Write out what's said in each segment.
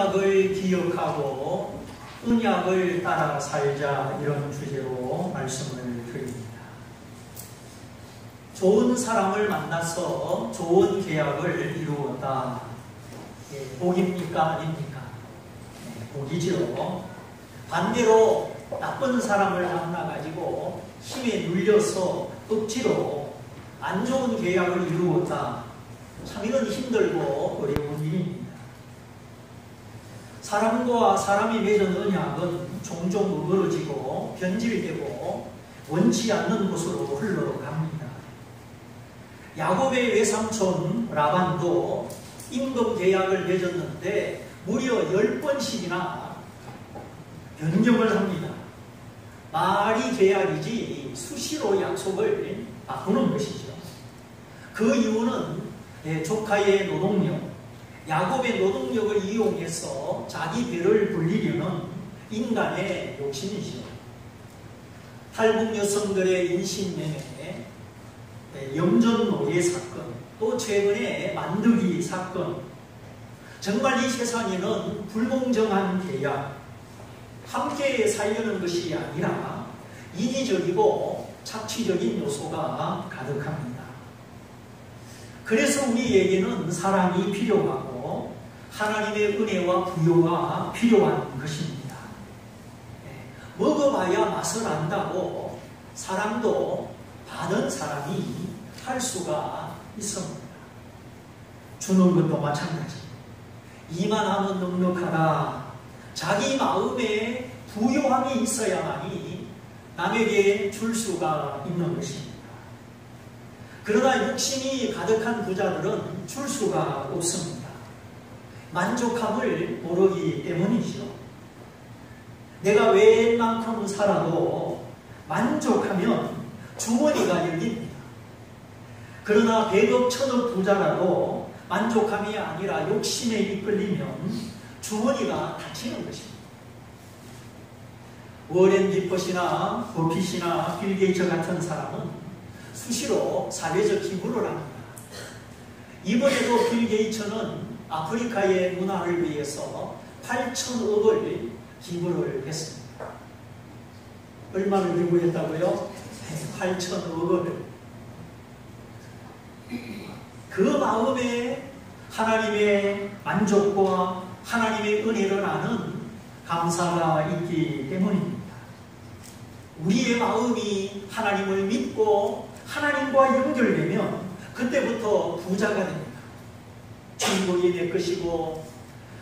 언약을 기억하고 언약을 따라 살자, 이런 주제로 말씀을 드립니다. 좋은 사람을 만나서 좋은 계약을 이루었다. 복입니까? 아닙니까? 복이죠. 반대로 나쁜 사람을 만나가지고 힘에 눌려서 억지로 안 좋은 계약을 이루었다. 참 이건 힘들고 어려운 일입니다. 사람과 사람이 맺은 언약은 종종 어그러지고 변질되고 원치 않는 곳으로 흘러갑니다. 야곱의 외삼촌 라반도 임금 계약을 맺었는데 무려 10번씩이나 변경을 합니다. 말이 계약이지 수시로 약속을 바꾸는 것이죠. 그 이유는 조카의 노동력, 야곱의 노동력을 이용해서 자기 배를 불리려는 인간의 욕심이죠. 탈북 여성들의 인신매매, 염전노예 사건, 또 최근에 만드기 사건, 정말 이 세상에는 불공정한 계약, 함께 살려는 것이 아니라 이기적이고 착취적인 요소가 가득합니다. 그래서 우리에게는 사랑이 필요하고 하나님의 은혜와 부요가 필요한 것입니다. 먹어봐야 맛을 안다고 사랑도 받은 사람이 할 수가 있습니다. 주는 것도 마찬가지. 이만하면 넉넉하다. 자기 마음에 부요함이 있어야만이 남에게 줄 수가 있는 것입니다. 그러나 욕심이 가득한 부자들은 줄 수가 없습니다. 만족함을 모르기 때문이죠. 내가 웬만큼 살아도 만족하면 주머니가 열립니다. 그러나 100억, 1000억 부자라도 만족함이 아니라 욕심에 이끌리면 주머니가 닫히는 것입니다. 워렌 버핏이나 빌 게이츠 같은 사람은 수시로 사회적 기부를 합니다. 이번에도 빌 게이츠는 아프리카의 문화를 위해서 8,000억을 기부를 했습니다. 얼마를 기부했다고요? 8,000억을. 그 마음에 하나님의 만족과 하나님의 은혜를 아는 감사가 있기 때문입니다. 우리의 마음이 하나님을 믿고 하나님과 연결되면 그때부터 부자가 됩니다. 천국이 내 것이고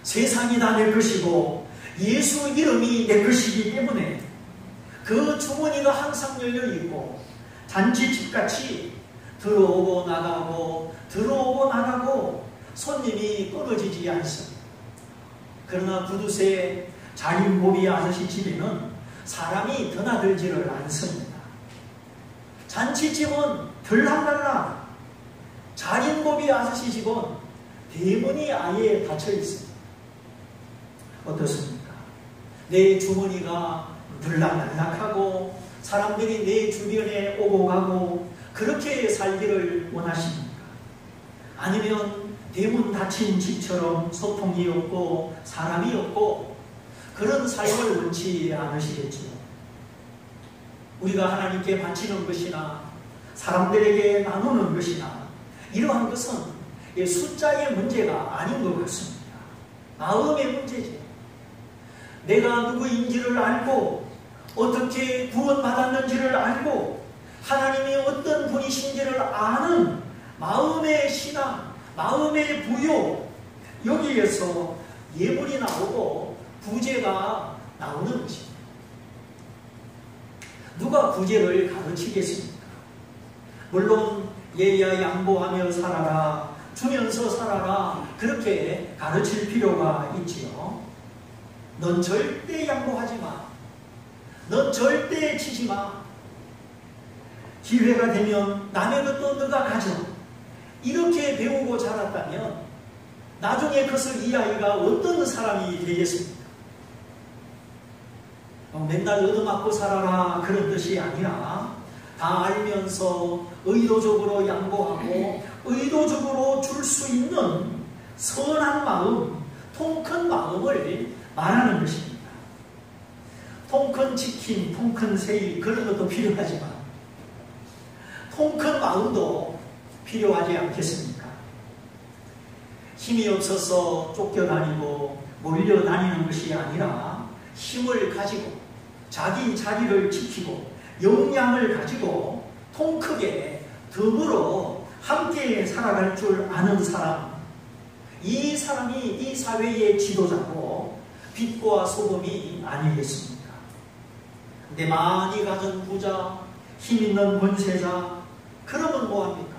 세상이 다 내 것이고 예수 이름이 내 것이기 때문에 그 주머니가 항상 열려있고 잔치집같이 들어오고 나가고 손님이 끊어지지 않습니다. 그러나 구두쇠 자린고비 아저씨 집에는 사람이 드나들지를 않습니다. 잔치집은 들락날락, 자린고비 아저씨 집은 대문이 아예 닫혀 있습니다. 어떻습니까? 내 주머니가 들락날락하고 사람들이 내 주변에 오고 가고 그렇게 살기를 원하십니까? 아니면 대문 닫힌 집처럼 소통이 없고 사람이 없고 그런 삶을 원치 않으시겠지요. 우리가 하나님께 바치는 것이나 사람들에게 나누는 것이나 이러한 것은 숫자의 문제가 아닌 것 같습니다. 마음의 문제죠. 내가 누구인지를 알고 어떻게 구원받았는지를 알고 하나님이 어떤 분이신지를 아는 마음의 신앙, 마음의 부요, 여기에서 예물이 나오고 구제가 나오는 것입니다. 누가 구제를 가르치겠습니까? 물론 예야 양보하며 살아라, 주면서 살아라, 그렇게 가르칠 필요가 있지요. 넌 절대 양보하지 마. 넌 절대 치지 마. 기회가 되면 남의 것도 너가 가져. 이렇게 배우고 자랐다면 나중에 커서 이 아이가 어떤 사람이 되겠습니까? 맨날 얻어맞고 살아라 그런 뜻이 아니라 다 알면서 의도적으로 양보하고 의도적으로 줄 수 있는 선한 마음, 통 큰 마음을 말하는 것입니다. 통 큰 치킨, 통 큰 세일 그런 것도 필요하지만 통 큰 마음도 필요하지 않겠습니까? 힘이 없어서 쫓겨다니고 몰려다니는 것이 아니라 힘을 가지고 자기 자리를 지키고 역량을 가지고 통 크게 더불어 함께 살아갈 줄 아는 사람, 이 사람이 이 사회의 지도자고 빛과 소금이 아니겠습니까? 근데 많이 가진 부자, 힘 있는 권세자, 그러면 뭐합니까?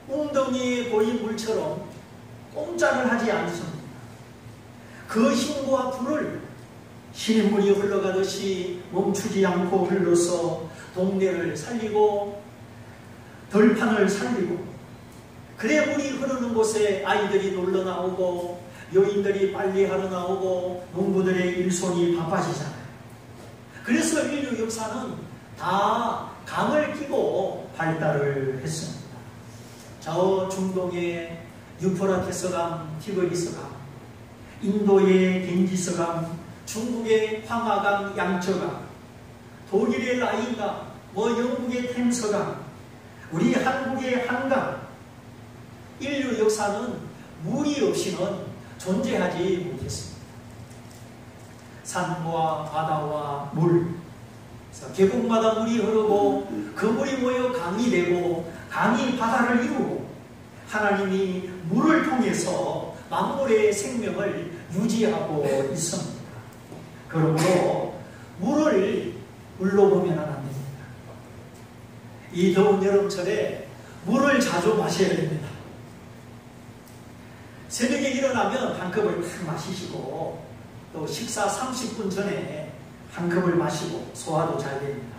웅덩이에 고인 물처럼 꼼짝을 하지 않습니다. 그 힘과 불을 신의 물이 흘러가듯이 멈추지 않고 흘러서 동네를 살리고 들판을 살리고, 그래 물이 흐르는 곳에 아이들이 놀러 나오고 여인들이 빨래하러 나오고 농부들의 일손이 바빠지잖아요. 그래서 인류 역사는 다 강을 끼고 발달을 했습니다. 저 중동의 유프라테스강, 티그리스강, 인도의 겐지스강, 중국의 황하강, 양처강, 독일의 라인강, 영국의 템스강, 우리 한국의 한강, 인류 역사는 물이 없이는 존재하지 못했습니다. 산과 바다와 물, 계곡마다 물이 흐르고 그 물이 모여 강이 되고 강이 바다를 이루고 하나님이 물을 통해서 만물의 생명을 유지하고 있습니다. 그러므로 물을 물로 보면 안 됩니다. 이 더운 여름철에 물을 자주 마셔야 됩니다. 새벽에 일어나면 한 컵을 탁 마시시고 또 식사 30분 전에 한 컵을 마시고 소화도 잘 됩니다.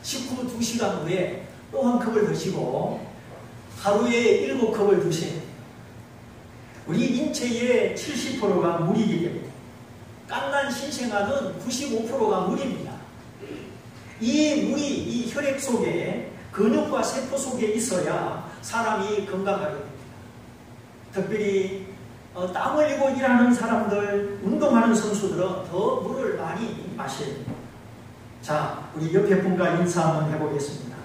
식후 2시간 후에 또 한 컵을 드시고 하루에 7컵을 드셔야 됩니다. 우리 인체의 70%가 물이기 때문에 깐난 신생아는 95%가 물입니다. 이 물이 이 혈액 속에 근육과 세포 속에 있어야 사람이 건강하게 됩니다. 특별히 땀 흘리고 일하는 사람들, 운동하는 선수들은 더 물을 많이 마셔야 됩니다. 자, 우리 옆에 분과 인사 한번 해보겠습니다.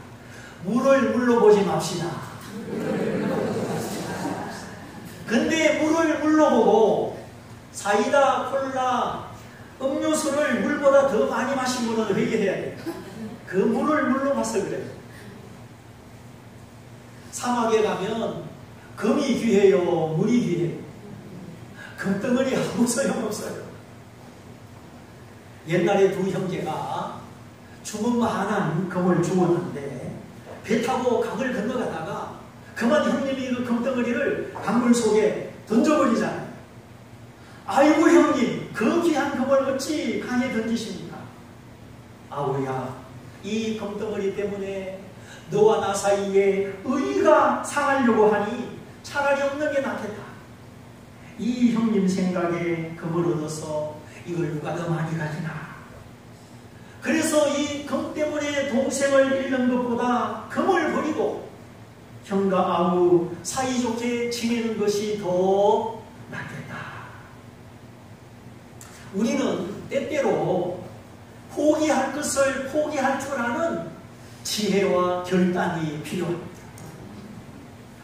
물을 물로 보지 맙시다. 근데 물을 물로 보고 사이다, 콜라, 음료수를 물보다 더 많이 마신 분은 회개해야 돼요. 그 물을 물로 봐서 그래요. 사막에 가면 금이 귀해요, 물이 귀해요. 금덩어리 아무 소용없어요. 옛날에 두 형제가 주먹만한 금을 주었는데 배 타고 강을 건너가다가 그만 형님이 그 금덩어리를 강물 속에 던져버리잖아요. 아이고 형님, 그 귀한 금을 어찌 강에 던지십니까? 아우야, 이 금덩어리 때문에 너와 나 사이에 의가 상하려고 하니 차라리 없는 게 낫겠다. 이 형님 생각에 금을 얻어서 이걸 누가 더 많이 가지나. 그래서 이 금 때문에 동생을 잃는 것보다 금을 버리고 형과 아우 사이좋게 지내는 것이 더 낫겠다. 우리는 때때로 포기할 것을 포기할 줄 아는 지혜와 결단이 필요합니다.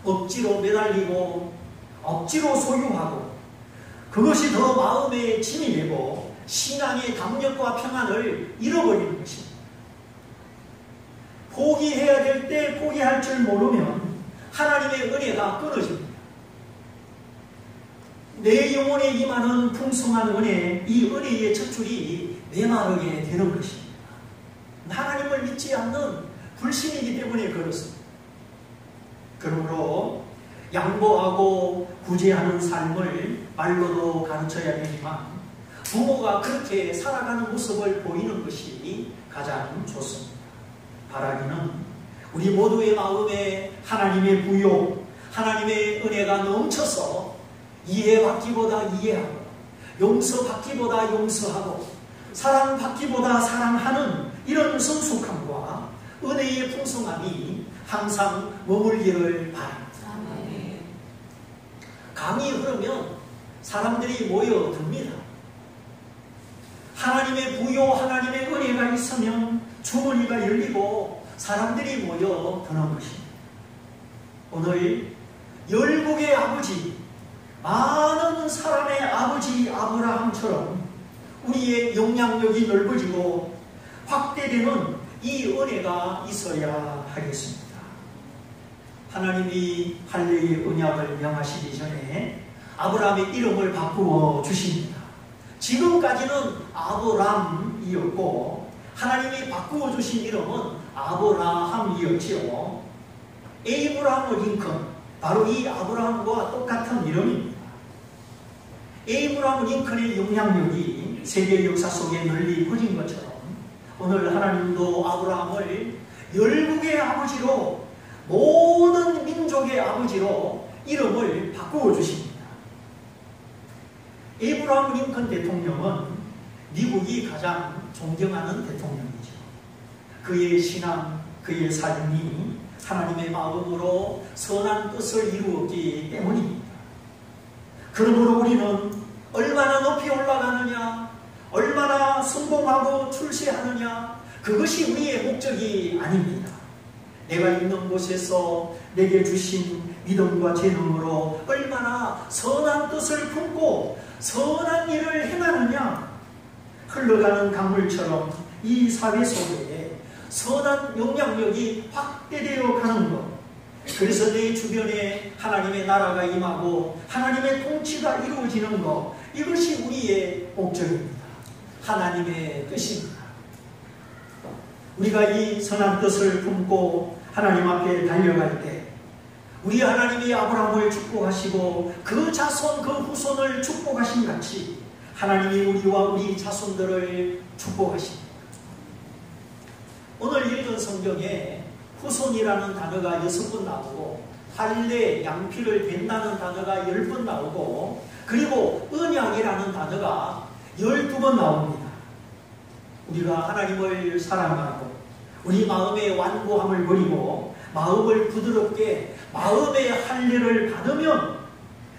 억지로 매달리고 억지로 소유하고 그것이 더 마음의 짐이 되고 신앙의 담력과 평안을 잃어버리는 것입니다. 포기해야 될 때 포기할 줄 모르면 하나님의 은혜가 끊어집니다. 내 영혼에 임하는 풍성한 은혜, 이 은혜의 척줄이 메마르게 되는 것입니다. 하나님을 믿지 않는 불신이기 때문에 그렇습니다. 그러므로 양보하고 구제하는 삶을 말로도 가르쳐야 되지만 부모가 그렇게 살아가는 모습을 보이는 것이 가장 좋습니다. 바라기는 우리 모두의 마음에 하나님의 부요, 하나님의 은혜가 넘쳐서 이해받기보다 이해하고 용서받기보다 용서하고 사랑받기보다 사랑하는 이런 성숙함과 은혜의 풍성함이 항상 머물기를 바랍니다. 강이 흐르면 사람들이 모여듭니다. 하나님의 부요, 하나님의 은혜가 있으면 주머니가 열리고 사람들이 모여드는 것입니다. 오늘 열국의 아버지, 많은 사람의 아버지 아브라함처럼 우리의 영향력이 넓어지고 확대되는 이 은혜가 있어야 하겠습니다. 하나님이 할례의 언약을 명하시기 전에 아브라함의 이름을 바꾸어 주십니다. 지금까지는 아브람이었고 하나님이 바꾸어 주신 이름은 아브라함이었지요. 에이브라함 링컨, 바로 이 아브라함과 똑같은 이름입니다. 에이브라함 링컨의 영향력이 세계 역사 속에 널리 퍼진 것처럼 오늘 하나님도 아브라함을 열국의 아버지로, 모든 민족의 아버지로 이름을 바꾸어 주십니다. 에이브라함 링컨 대통령은 미국이 가장 존경하는 대통령이죠. 그의 신앙, 그의 삶이 하나님의 마음으로 선한 뜻을 이루었기 때문입니다. 그러므로 우리는 얼마나 높이 올라가느냐, 얼마나 성공하고 출세하느냐, 그것이 우리의 목적이 아닙니다. 내가 있는 곳에서 내게 주신 믿음과 재능으로 얼마나 선한 뜻을 품고 선한 일을 행하느냐, 흘러가는 강물처럼 이 사회 속에 선한 영향력이 확대되어 가는 것, 그래서 내 주변에 하나님의 나라가 임하고 하나님의 통치가 이루어지는 것, 이것이 우리의 목적입니다. 하나님의 뜻입니다. 우리가 이 선한 뜻을 품고 하나님 앞에 달려갈 때 우리 하나님이 아브라함을 축복하시고 그 자손, 그 후손을 축복하신 같이 하나님이 우리와 우리 자손들을 축복하십니다. 오늘 읽은 성경에 후손이라는 단어가 6번 나오고 할례, 양피를 댄다는 단어가 10번 나오고 그리고 언약이라는 단어가 12번 나옵니다. 우리가 하나님을 사랑하고 우리 마음의 완고함을 버리고 마음을 부드럽게 마음의 할례를 받으면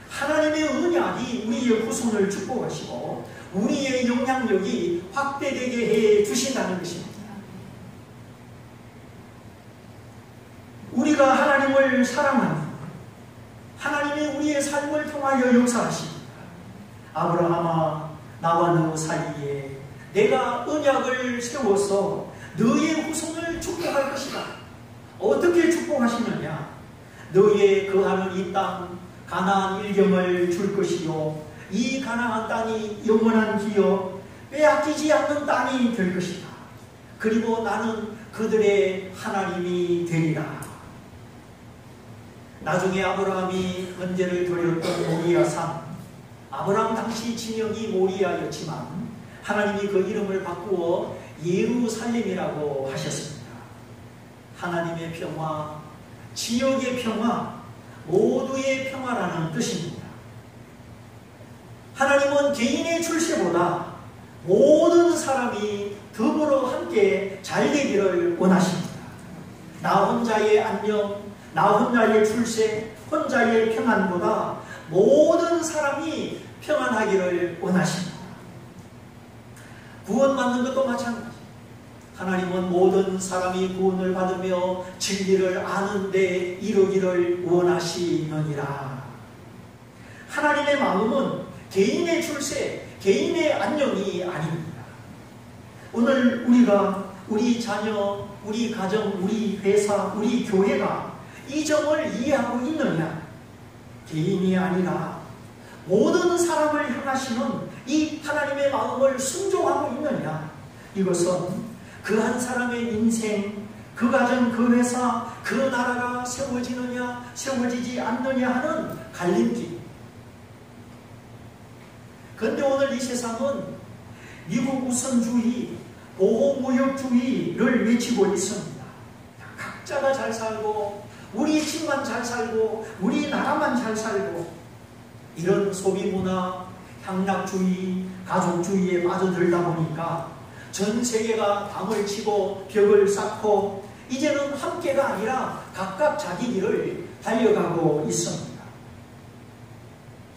하나님의 언약이 우리의 후손을 축복하시고 우리의 영향력이 확대되게 해 주신다는 것입니다. 우리가 하나님을 사랑하면 하나님이 우리의 삶을 통하여 역사하십니다. 아브라함아, 나와 너 사이에 내가 언약을 세워서 너의 후손을 축복할 것이다. 어떻게 축복하시느냐? 너의 거하는 이 땅 가나안 일경을 줄 것이요, 이 가나안 땅이 영원한 기업 빼앗기지 않는 땅이 될 것이다. 그리고 나는 그들의 하나님이 되리라. 나중에 아브라함이 번제를 드렸던 모리아 산, 아브라함 당시 지명이 모리아였지만 하나님이 그 이름을 바꾸어 예루살렘이라고 하셨습니다. 하나님의 평화, 지역의 평화, 모두의 평화라는 뜻입니다. 하나님은 개인의 출세보다 모든 사람이 더불어 함께 잘 되기를 원하십니다. 나 혼자의 안녕, 나 혼자의 출세, 혼자의 평안보다 모든 사람이 평안하기를 원하십니다. 구원받는 것도 마찬가지. 하나님은 모든 사람이 구원을 받으며 진리를 아는 데 이르기를 원하시느니라. 하나님의 마음은 개인의 출세, 개인의 안녕이 아닙니다. 오늘 우리가, 우리 자녀, 우리 가정, 우리 회사, 우리 교회가 이 점을 이해하고 있느냐? 개인이 아니라 모든 사람을 향하시는 이 하나님의 마음을 순종하고 있느냐? 이것은 그 한 사람의 인생, 그 가정, 그 회사, 그 나라가 세워지느냐, 세워지지 않느냐 하는 갈림길. 그런데 오늘 이 세상은 미국 우선주의, 보호무역주의를 외치고 있습니다. 각자가 잘 살고 우리 집만 잘 살고 우리 나라만 잘 살고, 이런 소비문화, 향락주의, 가족주의에 빠져들다 보니까 전 세계가 담을 치고 벽을 쌓고 이제는 함께가 아니라 각각 자기 길을 달려가고 있습니다.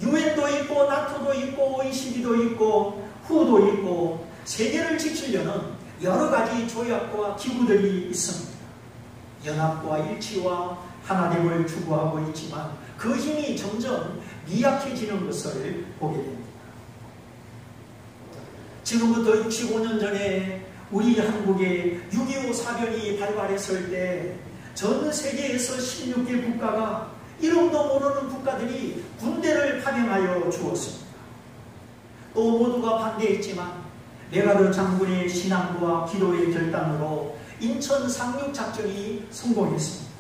유엔도 있고 있고 나토도 있고 OECD도 있고 후도 있고 세계를 지키려는 여러 가지 조약과 기구들이 있습니다. 연합과 일치와 하나됨을 추구하고 있지만 그 힘이 점점 미약해지는 것을 보게 됩니다. 지금부터 65년 전에 우리 한국에 6.25 사변이 발발했을 때 전 세계에서 16개 국가가 이름도 모르는 국가들이 군대를 파병하여 주었습니다. 또 모두가 반대했지만 메가더 장군의 신앙과 기도의 결단으로 인천 상륙작전이 성공했습니다.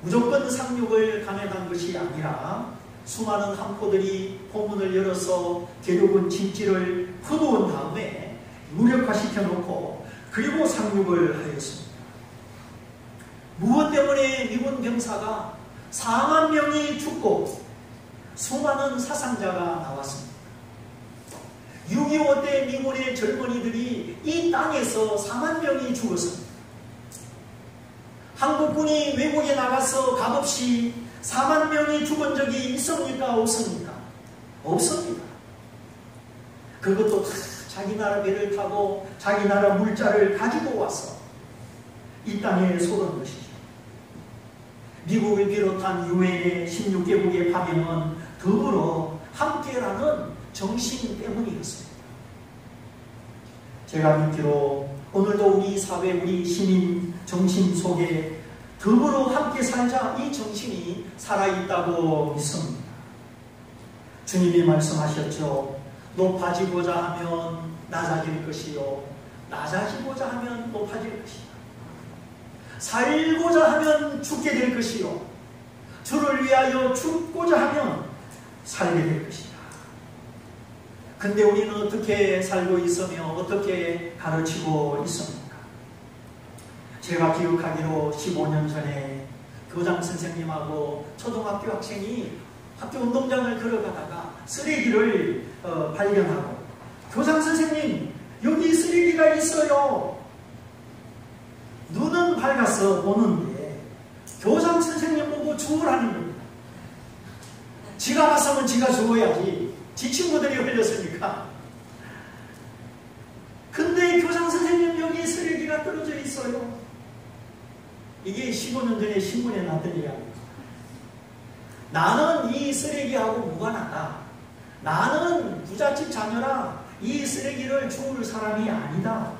무조건 상륙을 감행한 것이 아니라 수많은 함포들이 포문을 열어서 대륙은 진지를 퍼놓은 다음에 무력화시켜 놓고 그리고 상륙을 하였습니다. 무엇 때문에 미군 병사가 4만 명이 죽고 수많은 사상자가 나왔습니다. 6.25 때 미군의 젊은이들이 이 땅에서 4만 명이 죽었습니다. 한국군이 외국에 나가서 값없이 4만 명이 죽은 적이 있습니까? 없습니까? 없습니다. 그것도 다 자기 나라 배를 타고 자기 나라 물자를 가지고 와서 이 땅에 쏟은 것이죠. 미국을 비롯한 유엔의 16개국의 파병은 더불어 함께라는 정신 때문이었습니다. 제가 믿기로 오늘도 우리 사회, 우리 시민 정신 속에 더불어 함께 살자 이 정신이 살아있다고 믿습니다. 주님이 말씀하셨죠. 높아지고자 하면 낮아질 것이요 낮아지고자 하면 높아질 것이다. 살고자 하면 죽게 될 것이요 주를 위하여 죽고자 하면 살게 될 것이다. 근데 우리는 어떻게 살고 있으며 어떻게 가르치고 있습니까? 제가 기억하기로 15년 전에 교장 선생님하고 초등학교 학생이 학교 운동장을 걸어가다가 쓰레기를 발견하고 교장 선생님 여기 쓰레기가 있어요. 눈은 밝아서 보는데 교장 선생님 보고 주우라는 겁니다. 지가 봤으면 지가 주워야지. 지 친구들이 흘렸으니까. 근데 교장 선생님 여기 쓰레기가 떨어져 있어요. 이게 15년 전에 신문에 났던 이야기입니다. 나는 이 쓰레기하고 무관하다. 나는 부잣집 자녀라. 이 쓰레기를 주울 사람이 아니다.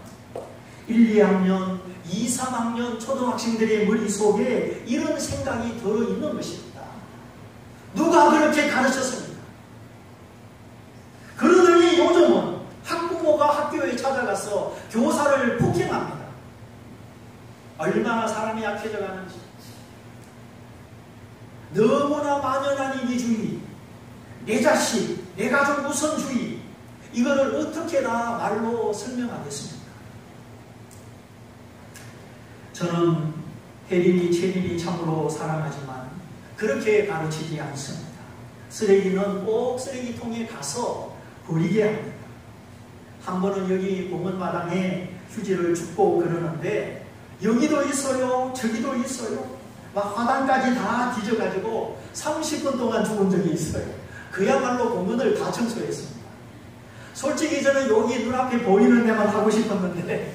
1, 2학년, 2, 3학년 초등학생들의 머릿속에 이런 생각이 들어있는 것입니다. 누가 그렇게 가르쳤습니까? 그러더니 요즘은 학부모가 학교에 찾아가서 교사를 폭행합니다. 얼마나 사람이 약해져 가는지. 너무나 만연한 이기주의, 내 자식, 내 가족 우선주의, 이거를 어떻게 다 말로 설명하겠습니까? 저는 혜린이, 채린이 참으로 사랑하지만 그렇게 가르치지 않습니다. 쓰레기는 꼭 쓰레기통에 가서 버리게 합니다. 한 번은 여기 공원마당에 휴지를 줍고 그러는데 여기도 있어요, 저기도 있어요. 막 화단까지 다 뒤져가지고 30분 동안 죽은 적이 있어요. 그야말로 공원을 다 청소했습니다. 솔직히 저는 여기 눈앞에 보이는 데만 하고 싶었는데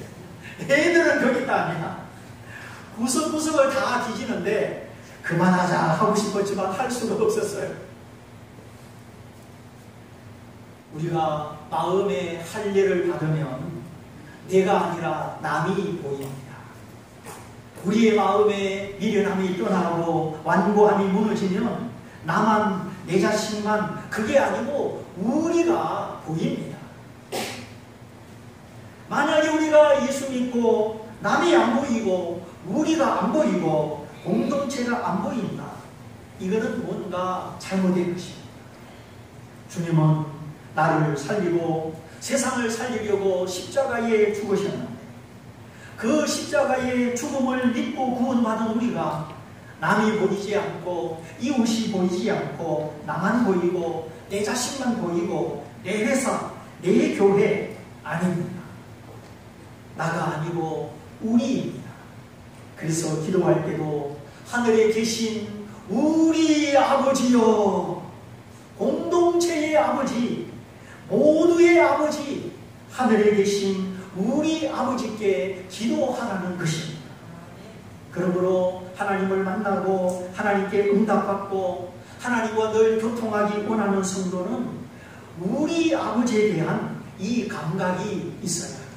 애들은 거기가 아니야. 구석구석을 다 뒤지는데 그만하자 하고 싶었지만 할 수가 없었어요. 우리가 마음의 할례를 받으면 내가 아니라 남이 보입니다. 우리의 마음에 미련함이 떠나고 완고함이 무너지면 나만, 내 자신만, 그게 아니고 우리가 보입니다. 만약에 우리가 예수 믿고 남이 안 보이고 우리가 안 보이고 공동체가 안 보인다. 이거는 뭔가 잘못된 것입니다. 주님은 나를 살리고 세상을 살리려고 십자가에 죽으셨는데 그 십자가의 죽음을 믿고 구원받은 우리가 남이 보이지 않고 이웃이 보이지 않고 나만 보이고 내 자신만 보이고 내 회사, 내 교회 아닙니다. 나가 아니고 우리입니다. 그래서 기도할 때도 하늘에 계신 우리 아버지여 아버지, 하늘에 계신 우리 아버지께 기도하라는 것입니다. 그러므로 하나님을 만나고 하나님께 응답받고 하나님과 늘 교통하기 원하는 성도는 우리 아버지에 대한 이 감각이 있어야 합니다.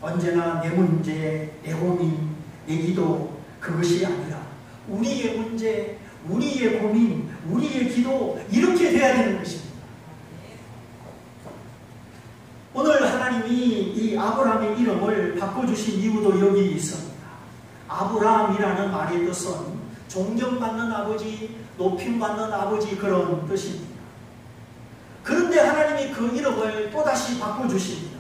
언제나 내 문제, 내 고민, 내 기도, 그것이 아니라 우리의 문제, 우리의 고민, 우리의 기도, 이렇게 돼야 되는 것입니다. 오늘 하나님이 이 아브라함의 이름을 바꿔주신 이유도 여기 있습니다. 아브라함이라는 말의 뜻은 존경받는 아버지, 높임받는 아버지, 그런 뜻입니다. 그런데 하나님이 그 이름을 또다시 바꿔주십니다.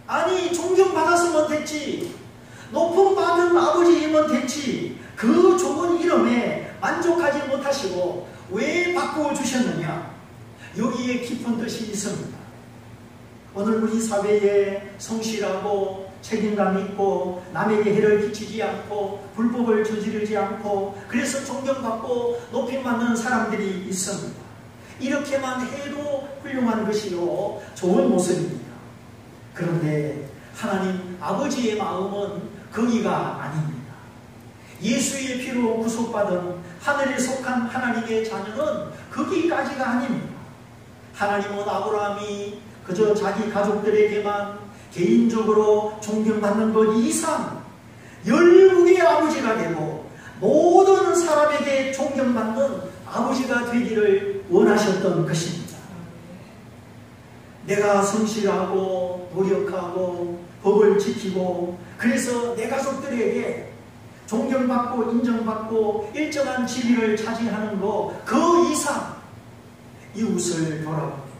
아니, 존경받았으면 됐지, 높임받은 아버지이면 됐지, 그 좋은 이름에 만족하지 못하시고 왜 바꿔주셨느냐? 여기에 깊은 뜻이 있습니다. 오늘 우리 사회에 성실하고 책임감 있고 남에게 해를 끼치지 않고 불법을 저지르지 않고 그래서 존경받고 높임받는 사람들이 있습니다. 이렇게만 해도 훌륭한 것이요, 좋은 모습입니다. 그런데 하나님 아버지의 마음은 거기가 아닙니다. 예수의 피로 구속받은 하늘에 속한 하나님의 자녀는 거기까지가 아닙니다. 하나님은 아브라함이 그저 자기 가족들에게만 개인적으로 존경받는 것 이상 열국의 아버지가 되고 모든 사람에게 존경받는 아버지가 되기를 원하셨던 것입니다. 내가 성실하고 노력하고 법을 지키고 그래서 내 가족들에게 존경받고 인정받고 일정한 지위를 차지하는 것 그 이상 이웃을 돌아보고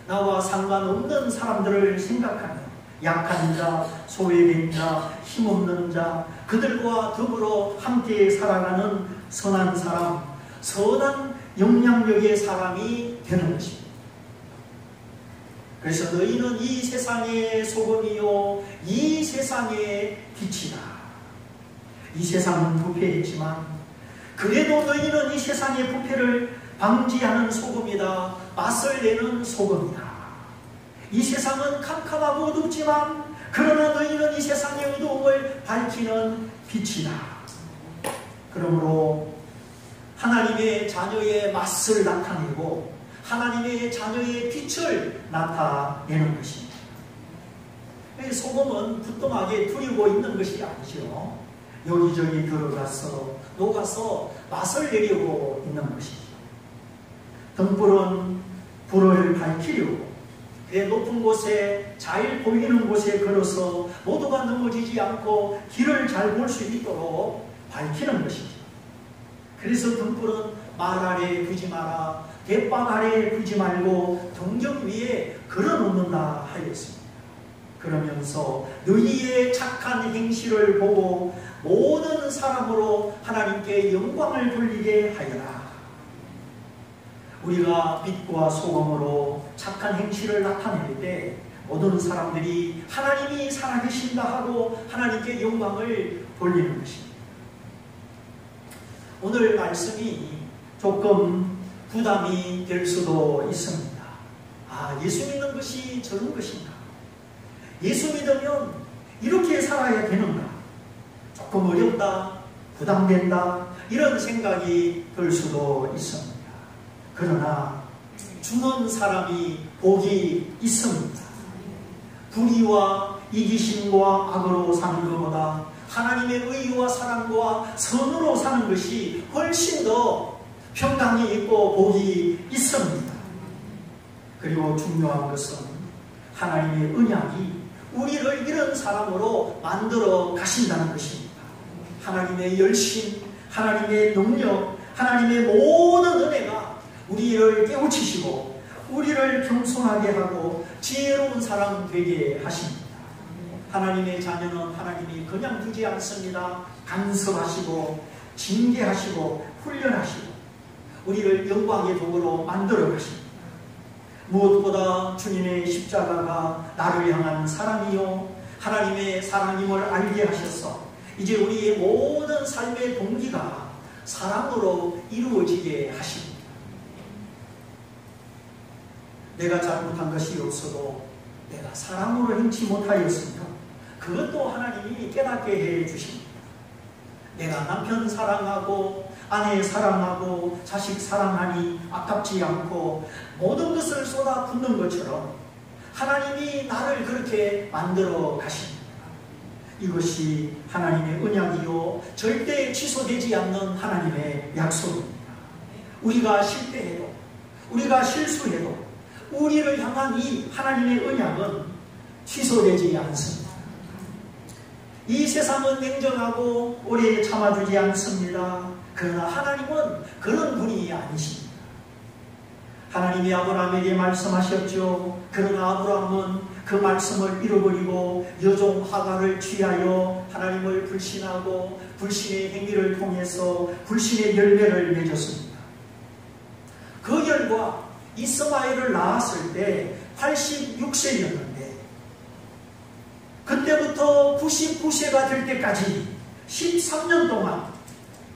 나와 상관없는 사람들을 생각하며 약한 자, 소외된 자, 힘없는 자, 그들과 더불어 함께 살아가는 선한 사람, 선한 영향력의 사람이 되는 것입니다. 그래서 너희는 이 세상의 소금이요 이 세상의 빛이다. 이 세상은 부패했지만 그래도 너희는 이 세상의 부패를 방지하는 소금이다. 맛을 내는 소금이다. 이 세상은 캄캄하고 어둡지만 그러나 너희는 이 세상의 어두움을 밝히는 빛이다. 그러므로 하나님의 자녀의 맛을 나타내고 하나님의 자녀의 빛을 나타내는 것입니다. 소금은 부뚱하게 두리고 있는 것이 아니죠. 여기저기 들어가서 녹아서 맛을 내려고 있는 것이죠. 등불은 불을 밝히려고 높은 곳에 잘 보이는 곳에 걸어서 모두가 넘어지지 않고 길을 잘 볼 수 있도록 밝히는 것이죠. 그래서 등불은 말 아래 두지 마라, 대박 아래 두지 말고 등경 위에 걸어놓는다 하였습니다. 그러면서 너희의 착한 행실을 보고 모든 사람으로 하나님께 영광을 돌리게 하여라. 우리가 빛과 소금으로 착한 행실을 나타낼 때 모든 사람들이 하나님이 살아계신다 하고 하나님께 영광을 돌리는 것입니다. 오늘 말씀이 조금 부담이 될 수도 있습니다. 아, 예수 믿는 것이 저런 것인가? 예수 믿으면 이렇게 살아야 되는가? 조금 어렵다, 부담된다, 이런 생각이 들 수도 있습니다. 그러나 주는 사람이 복이 있습니다. 불의와 이기심과 악으로 사는 것보다 하나님의 의와 사랑과 선으로 사는 것이 훨씬 더 평강이 있고 복이 있습니다. 그리고 중요한 것은 하나님의 언약이 우리를 이런 사람으로 만들어 가신다는 것입니다. 하나님의 열심, 하나님의 능력, 하나님의 모든 은혜가 우리를 깨우치시고 우리를 겸손하게 하고 지혜로운 사람 되게 하십니다. 하나님의 자녀는 하나님이 그냥 두지 않습니다. 간섭하시고 징계하시고 훈련하시고 우리를 영광의 도구로 만들어 가십니다. 무엇보다 주님의 십자가가 나를 향한 사랑이요 하나님의 사랑임을 알게 하셔서 이제 우리의 모든 삶의 동기가 사랑으로 이루어지게 하십니다. 내가 잘못한 것이 없어도 내가 사랑으로 행치 못하였으며 그것도 하나님이 깨닫게 해 주십니다. 내가 남편 사랑하고 아내 사랑하고 자식 사랑하니 아깝지 않고 모든 것을 쏟아붓는 것처럼 하나님이 나를 그렇게 만들어 가십니다. 이것이 하나님의 언약이요 절대 취소되지 않는 하나님의 약속입니다. 우리가 실패해도 우리가 실수해도 우리를 향한 이 하나님의 언약은 취소되지 않습니다. 이 세상은 냉정하고 오래 참아주지 않습니다. 그러나 하나님은 그런 분이 아니십니다. 하나님이 아브라함에게 말씀하셨죠. 그러나 아브라함은 그 말씀을 잃어버리고 여종 하갈을 취하여 하나님을 불신하고 불신의 행위를 통해서 불신의 열매를 맺었습니다. 그 결과 이스마엘을 낳았을 때 86세였는데 그때부터 99세가 될 때까지 13년 동안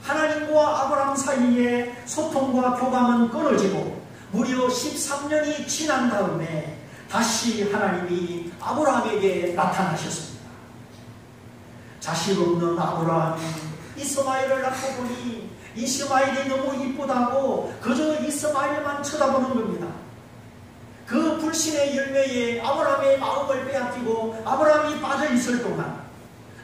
하나님과 아브라함 사이에 소통과 교감은 끊어지고 무려 13년이 지난 다음에 다시 하나님이 아브라함에게 나타나셨습니다. 자식 없는 아브라함이 이스마엘을 낳고 보니 이스마엘이 너무 이쁘다고 그저 이스마엘만 쳐다보는 겁니다. 그 불신의 열매에 아브라함의 마음을 빼앗기고 아브라함이 빠져있을 동안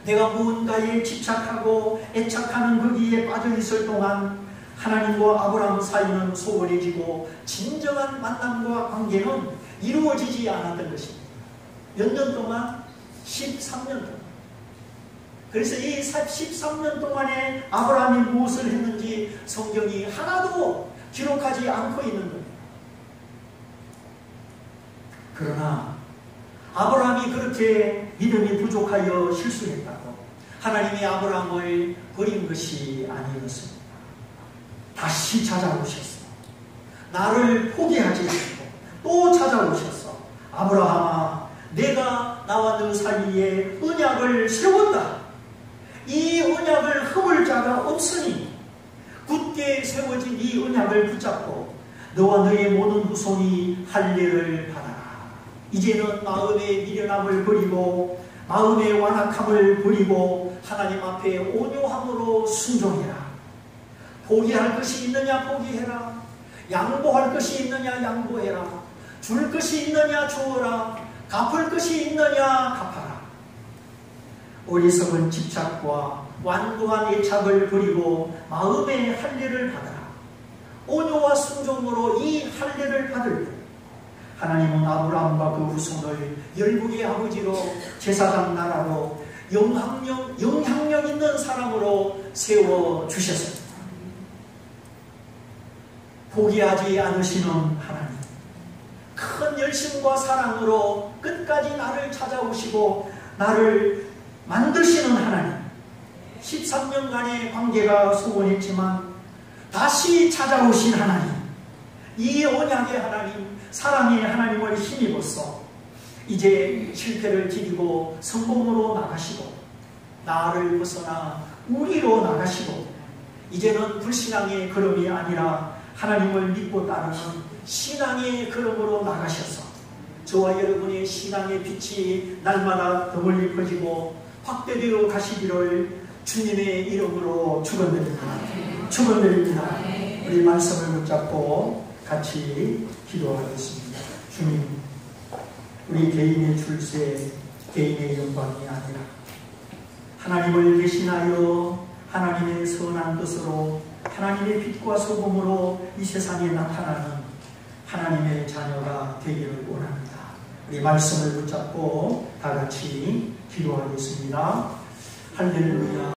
내가 무언가에 집착하고 애착하는 거기에 빠져있을 동안 하나님과 아브라함 사이는 소원해지고 진정한 만남과 관계는 이루어지지 않았던 것입니다. 몇 년 동안? 13년 동안. 그래서 이 13년 동안에 아브라함이 무엇을 했는지 성경이 하나도 기록하지 않고 있는 겁니다. 그러나 아브라함이 그렇게 믿음이 부족하여 실수했다고 하나님이 아브라함을 버린 것이 아니었습니다. 다시 찾아오셨어. 나를 포기하지 않고 또 찾아오셨어. 아브라함아, 내가 나와 너 사이에 언약을 세웠다. 이 언약을 허물 자가 없으니 굳게 세워진 이 언약을 붙잡고 너와 너의 모든 후손이 할례를 받아라. 이제는 마음의 미련함을 버리고 마음의 완악함을 버리고 하나님 앞에 온유함으로 순종해라. 포기할 것이 있느냐 포기해라. 양보할 것이 있느냐 양보해라. 줄 것이 있느냐 주어라. 갚을 것이 있느냐 갚아라. 어리석은 집착과 완고한 애착을 버리고 마음의 할례를 받아라. 온유와 순종으로 이 할례를 받을 때 하나님은 아브라함과 그 후손을 열국의 아버지로 제사장 나라로 영향력 있는 사람으로 세워주셨습니다. 포기하지 않으시는 하나님, 큰 열심과 사랑으로 끝까지 나를 찾아오시고 나를 만드시는 하나님, 13년간의 관계가 소원했지만 다시 찾아오신 하나님, 이 언약의 하나님, 사랑의 하나님을 힘입어서 이제 실패를 기리고 성공으로 나가시고 나를 벗어나 우리로 나가시고 이제는 불신앙의 걸음이 아니라 하나님을 믿고 따르는 신앙의 걸음으로 나가셔서 저와 여러분의 신앙의 빛이 날마다 더 멀리 퍼지고 확대되어 가시기를 주님의 이름으로 축원드립니다. 축원드립니다. 우리 말씀을 붙잡고 같이 기도하겠습니다. 주님, 우리 개인의 출세, 개인의 영광이 아니라 하나님을 대신하여 하나님의 선한 뜻으로 하나님의 빛과 소금으로 이 세상에 나타나는 하나님의 자녀가 되기를 원합니다. 우리 말씀을 붙잡고 다 같이 기도하겠습니다. 할렐루야.